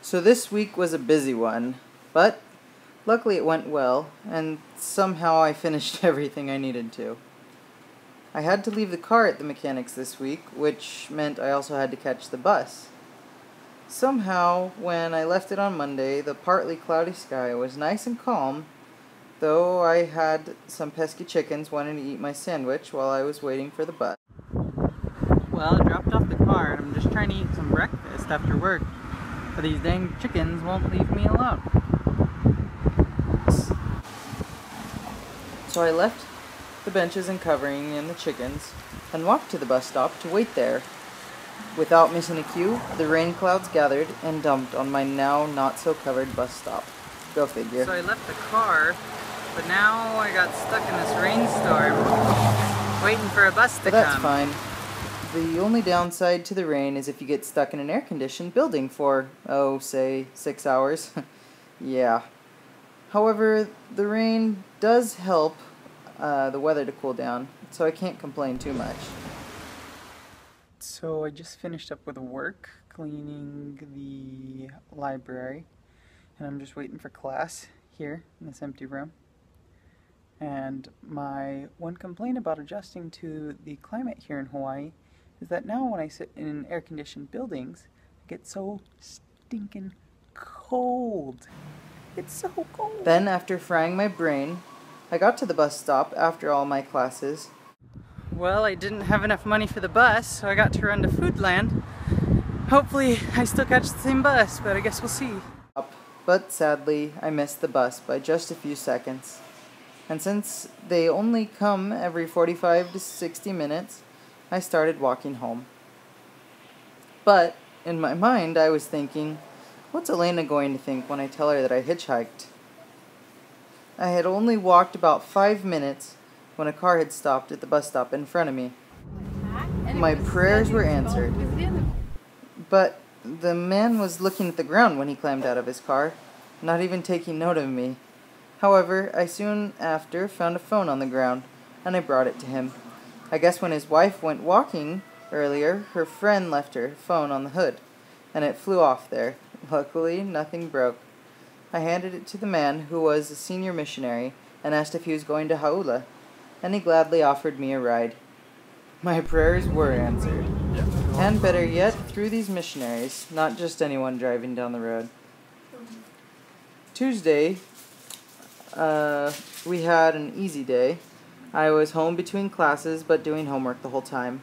So this week was a busy one, but luckily it went well, and somehow I finished everything I needed to. I had to leave the car at the mechanic's this week, which meant I also had to catch the bus. Somehow, when I left it on Monday, the partly cloudy sky was nice and calm, though I had some pesky chickens wanting to eat my sandwich while I was waiting for the bus. Well, I dropped off the car and I'm just trying to eat some breakfast after work, but these dang chickens won't leave me alone. So I left the benches and covering and the chickens and walked to the bus stop to wait there. Without missing a cue, the rain clouds gathered and dumped on my now not-so-covered bus stop. Go figure. So I left the car, but now I got stuck in this rainstorm, waiting for a bus to come. That's fine. The only downside to the rain is if you get stuck in an air-conditioned building for, say, 6 hours. Yeah. However, the rain does help the weather to cool down, so I can't complain too much. So I just finished up with work, cleaning the library, and I'm just waiting for class here in this empty room. And my one complaint about adjusting to the climate here in Hawaii is that now when I sit in air-conditioned buildings, I get so stinking cold. It's so cold. Then, after frying my brain, I got to the bus stop after all my classes. Well, I didn't have enough money for the bus, so I got to run to Foodland. Hopefully, I still catch the same bus, but I guess we'll see. But sadly, I missed the bus by just a few seconds. And since they only come every 45 to 60 minutes, I started walking home. But, in my mind, I was thinking, what's Elena going to think when I tell her that I hitchhiked? I had only walked about 5 minutes when a car had stopped at the bus stop in front of me. My prayers were answered. But the man was looking at the ground when he climbed out of his car, not even taking note of me. However, I soon after found a phone on the ground, and I brought it to him. I guess when his wife went walking earlier, her friend left her phone on the hood, and it flew off there. Luckily, nothing broke. I handed it to the man, who was a senior missionary, and asked if he was going to Hauula, and he gladly offered me a ride. My prayers were answered. And better yet, through these missionaries, not just anyone driving down the road. Tuesday, we had an easy day. I was home between classes, but doing homework the whole time.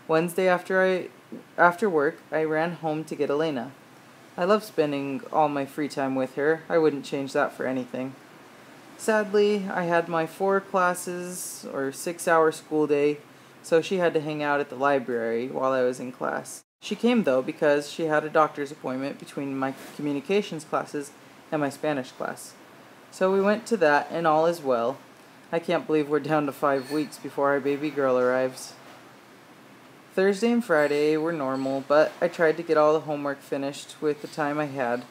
Wednesday, after work, I ran home to get Elena. I love spending all my free time with her. I wouldn't change that for anything. Sadly, I had my 4 classes, or 6-hour school day, so she had to hang out at the library while I was in class. She came, though, because she had a doctor's appointment between my communications classes and my Spanish class. So we went to that, and all is well. I can't believe we're down to 5 weeks before our baby girl arrives. Thursday and Friday were normal, but I tried to get all the homework finished with the time I had,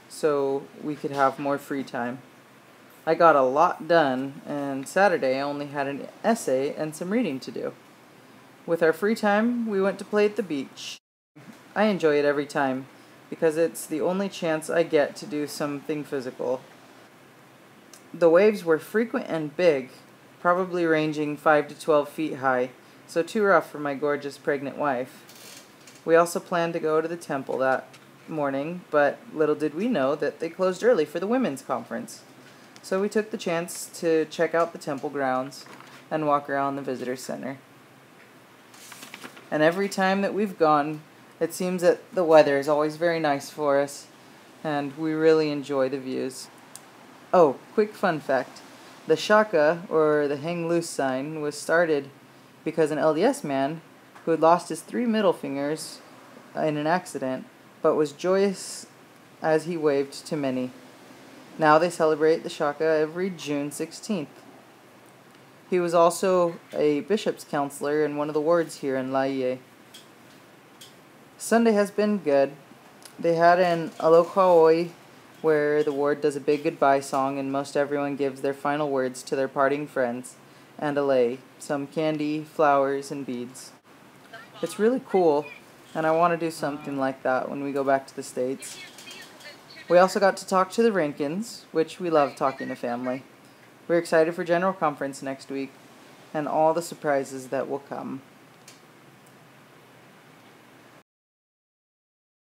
so we could have more free time. I got a lot done, and Saturday I only had an essay and some reading to do. With our free time, we went to play at the beach. I enjoy it every time, because it's the only chance I get to do something physical. The waves were frequent and big, probably ranging 5 to 12 feet high, so too rough for my gorgeous pregnant wife. We also planned to go to the temple that morning, but little did we know that they closed early for the women's conference. So we took the chance to check out the temple grounds and walk around the visitor center. And every time that we've gone, it seems that the weather is always very nice for us, and we really enjoy the views. Oh, quick fun fact. The shaka, or the hang loose sign, was started because an LDS man who had lost his 3 middle fingers in an accident, but was joyous as he waved to many. Now they celebrate the shaka every June 16th. He was also a bishop's counselor in one of the wards here in Laie. Sunday has been good. They had an aloha oi, where the ward does a big goodbye song and most everyone gives their final words to their parting friends, and a lei, some candy, flowers, and beads. It's really cool, and I want to do something like that when we go back to the States. We also got to talk to the Rankins, which we love talking to family. We're excited for General Conference next week and all the surprises that will come.